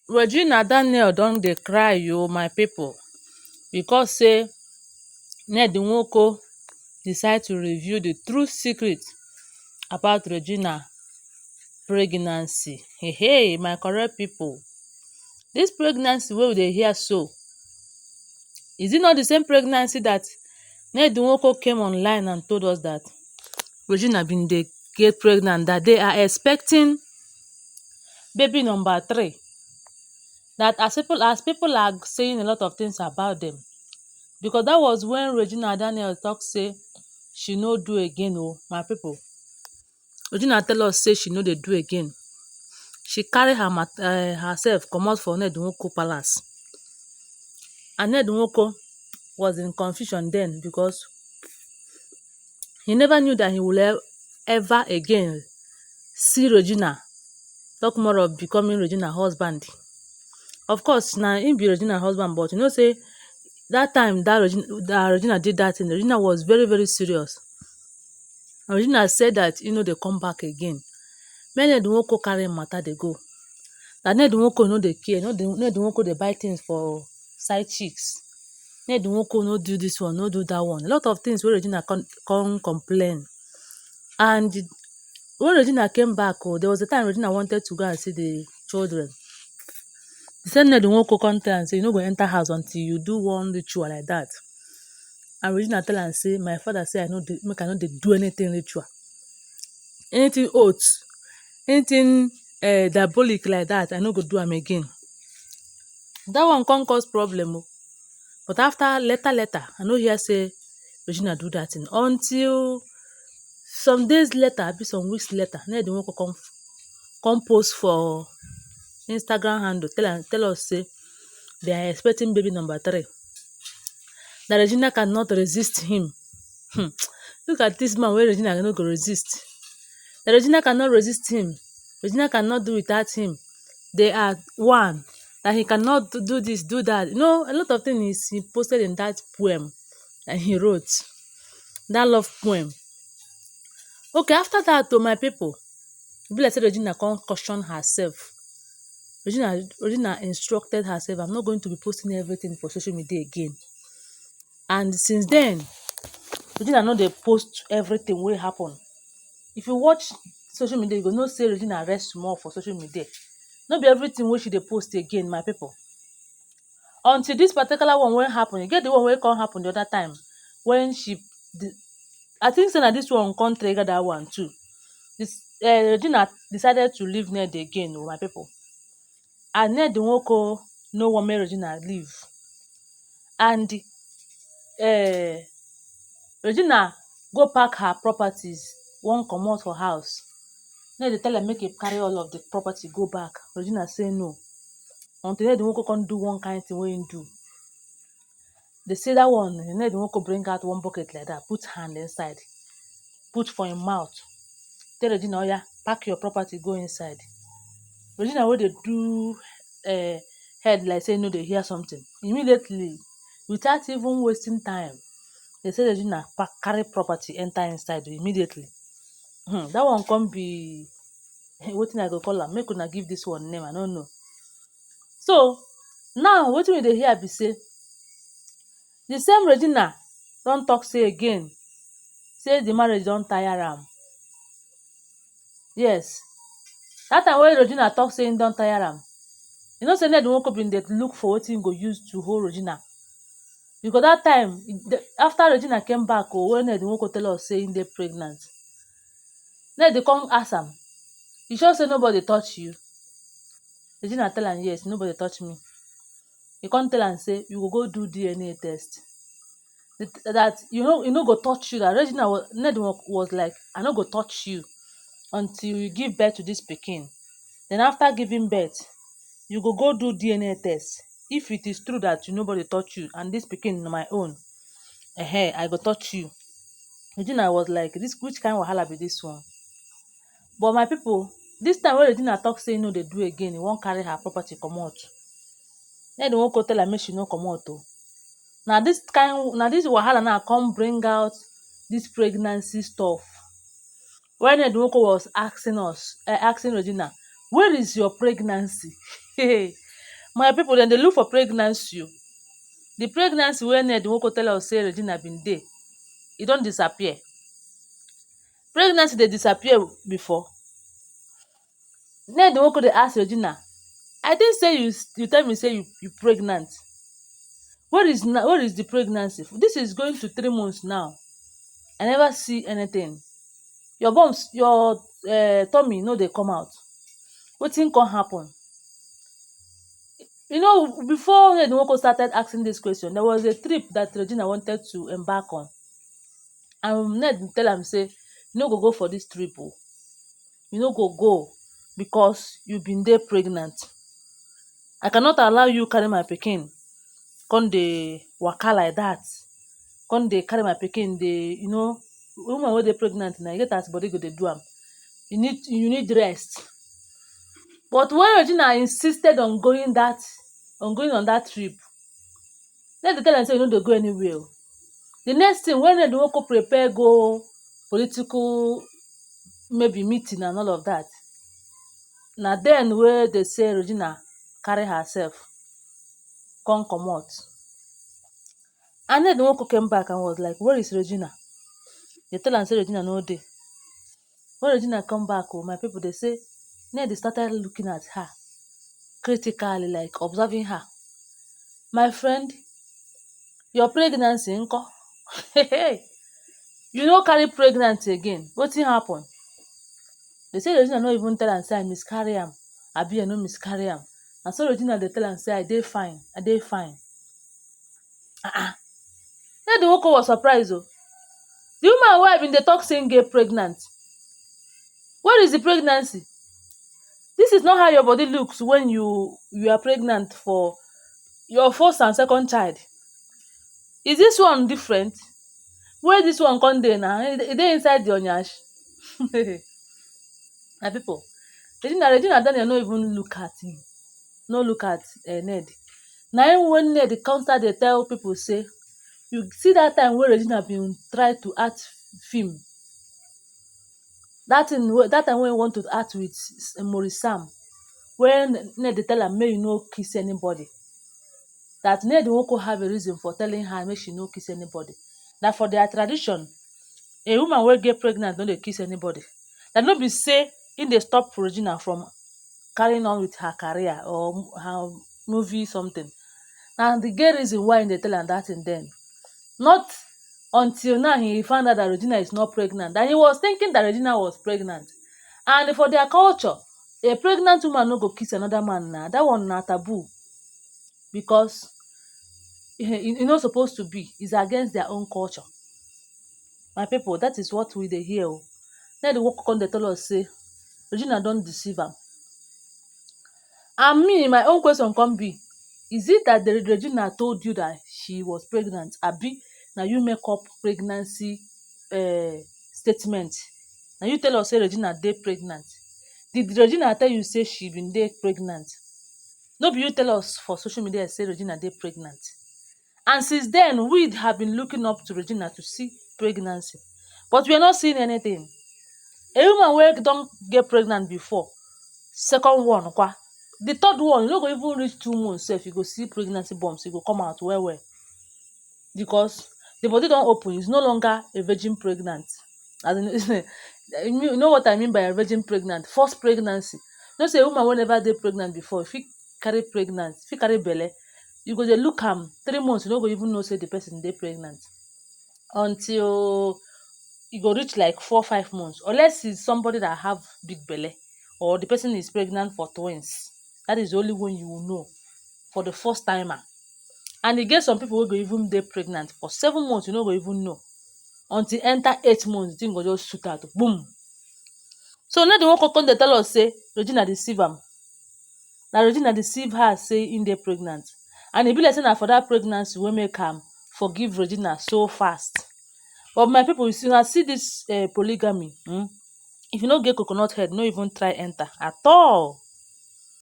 Regina Daniel don dey cry oo my pipu because say Nnedi Nwoko decide to reveal the true secret about Regina pregnancy. My correct pipu, dis pregnancy wey we dey hear so, is it not the same pregnancy that Nnedi Nwoko came online and told us that Regina bin dey get pregnant, that they are expecting baby number 3, that as people are saying a lot of things about them, because that was when Regina Daniel talk say she no do again oo my pipu. Regina tell us say she no dey do again. She carry herself comot for Nnedi Nwoko palace, and Nnedi Nwoko was in confusion then because he never knew that he will ever again see Regina, talk more of becoming Regina husband. Of course na him be Regina husband, but you know say that time that Regina did that thing, Regina was very very serious. Regina said that he no dey come back again. Make Nnedi Nwoko carry im matter dey go. That Nnedi Nwoko no dey care, Nnedi Nwoko dey buy things for side chicks. Nnedi Nwoko no do this one, no do that one. A lot of things wey Regina come complain. And when Regina came back, there was a time Regina wanted to go and see the children. The same Nnedi Nwoko come tell am say you no go enter house until you do one ritual like that. And Regina tell am say my father say make I no dey do anything ritual, anything oath, anything diabolic like that, I no go do am again. That one come cause problem oo. But after later, I no hear say Regina do that thing until some days later, abi some weeks later, Nnedi Nwoko come post for Instagram handle tell us say they are expecting baby number 3. That Regina cannot resist him. Look at this man wey Regina no go resist. That Regina cannot resist him. Regina cannot do without him. They are one. That he cannot do this, do that. You know, a lot of things he posted in that poem that he wrote. That love poem. Okay, after that, to my people, e be like say Regina come caution herself. Regina instructed herself, I'm not going to be posting everything for social media again. And since then, Regina no dey post everything wey happen. If you watch social media, you go know say Regina rest small for social media. No be everything wey she dey post again, my people. Until this particular one wey happen, e get the one wey come happen the other time when I think say na this one come trigger that one too. Regina decided to leave Nnedi again oo my people. And Nnedi Nwoko no want make Regina leave. And Regina go pack her properties, wan comot for house. Nnedi tell am make he carry all of the property go back. Regina say no. Until Nnedi Nwoko come do one kind thing wey him do. They say that one, Nnedi Nwoko bring out one bucket like that, put hand inside, put for him mouth. Tell Regina, oya, pack your property, go inside. Regina wey dey do head like say no dey hear something. Immediately, without even wasting time, they say Regina carry property enter inside immediately. That one come be wetin I go call am, make una give this one name, I no know. So now wetin we dey hear be say the same Regina don talk say again, say the marriage don tire am. Yes, that time wey Regina talk say him don tire am, you know say Nnedi Nwoko bin dey look for wetin him go use to hold Regina. Because that time, after Regina came back when Nnedi Nwoko tell us say him dey pregnant, Nnedi come ask am, you sure say nobody touch you? Regina tell am yes, nobody touch me. He come tell am say you go do DNA test. That you no go touch you. That Nnedi was like, I no go touch you until you give birth to this pikin. Then after giving birth, you go do DNA test. If it is true that nobody touch you and this pikin na my own, I go touch you. Regina was like, which kind of wahala be this one? But my people, this time when Regina talk say no dey do again, he wan carry her property comot. Nnedi Nwoko tell am make she no comot oo. Now this wahala now come bring out this pregnancy stuff. When Nnedi Nwoko was asking Regina, where is your pregnancy? My people dem dey look for pregnancy o. The pregnancy wey Ned Nwoko tell us say Regina bin dey, e don disappear. Pregnancy dey disappear before. Ned Nwoko dey ask Regina, I think say you tell me say you pregnant. Where is the pregnancy? This is going to 3 months now. I never see anything. Your bumps, your tummy no dey come out. Wetin come happen? You know, before Ned Nwoko started asking this question, there was a trip that Regina wanted to embark on. And Ned tell am say, you no go for this trip o. You no go because you been dey pregnant. I cannot allow you carry my pikin come dey waka like that. Come dey carry my pikin dey, you know, woman wey dey pregnant na e get as body go dey do am. You need rest. But when Regina insisted on going on that trip, Ned tell am say you no dey go anywhere o. The next thing when Ned Nwoko prepare go political maybe meeting and all of that, na then wey dey say Regina carry herself come comot. And Ned Nwoko came back and was like, where is Regina? They tell am say Regina no dey. When Regina come back, my people dey say Ned started looking at her critically, like observing her. My friend, your pregnancy nko? You no carry pregnancy again. Wetin happen? They say Regina no even tell am say I miscarry am, abi I no miscarry am. And so Regina dey tell am say I dey fine, I dey fine. Ned Nwoko was surprised o. The woman wey I bin dey talk say get pregnant, where is the pregnancy? This is not how your body looks when you are pregnant for your first and second child. Is this one different? Where this one come dey now? E dey inside your nyash. My people, Regina Daniel no even look at him. No look at Ned. Na him when Ned come start dey tell people say, you see that time wey Regina bin try to act film. That time when he want to act with Maurice Sam, when Ned dey tell am make you no kiss anybody. That Ned Nwoko have a reason for telling her make she no kiss anybody. Na for their tradition, a woman wey get pregnant no dey kiss anybody. That no be say e dey stop Regina from carrying on with her career or her movie something. Na the get reason why they tell am that thing then. Not until now he found out that Regina is not pregnant. And he was thinking that Regina was pregnant. And for their culture, a pregnant woman no go kiss another man now. That one na taboo. Because e no supposed to be. It's against their own culture. My people, that is what we dey hear. Ned Nwoko come dey tell us say Regina don deceive am. And me, my own question come be, is it that the Regina told you that she was pregnant? Abi, na you make up pregnancy statement? Na you tell us say Regina dey pregnant? Did Regina tell you say she been dey pregnant? No be you tell us for social media say Regina dey pregnant. And since then, we have been looking up to Regina to see pregnancy. But we are not seeing anything. A woman wey don get pregnant before, second one, the third one, no go even reach 2 months sef, you go see pregnancy bumps, e go come out well. Because the body don open, is no longer a virgin pregnant. As in, you know what I mean by a virgin pregnant? First pregnancy. No say a woman wey never dey pregnant before, if carry belle, you go dey look am 3 months, you no go even know say the person dey pregnant. Until e go reach like 4-5 months. Unless it's somebody that have big belle, or the person is pregnant for twins. That is the only one you will know for the first timer. And e get some people wey go even dey pregnant for 7 months, you no go even know. Until enter 8 months, the thing go just shoot out. Boom. So Ned Nwoko come dey tell us say Regina deceive am. Na Regina deceive her say im dey pregnant. And e be like say na for that pregnancy wey make am forgive Regina so fast. But my people, you see this polygamy. If you no get coconut head, no even try enter at all.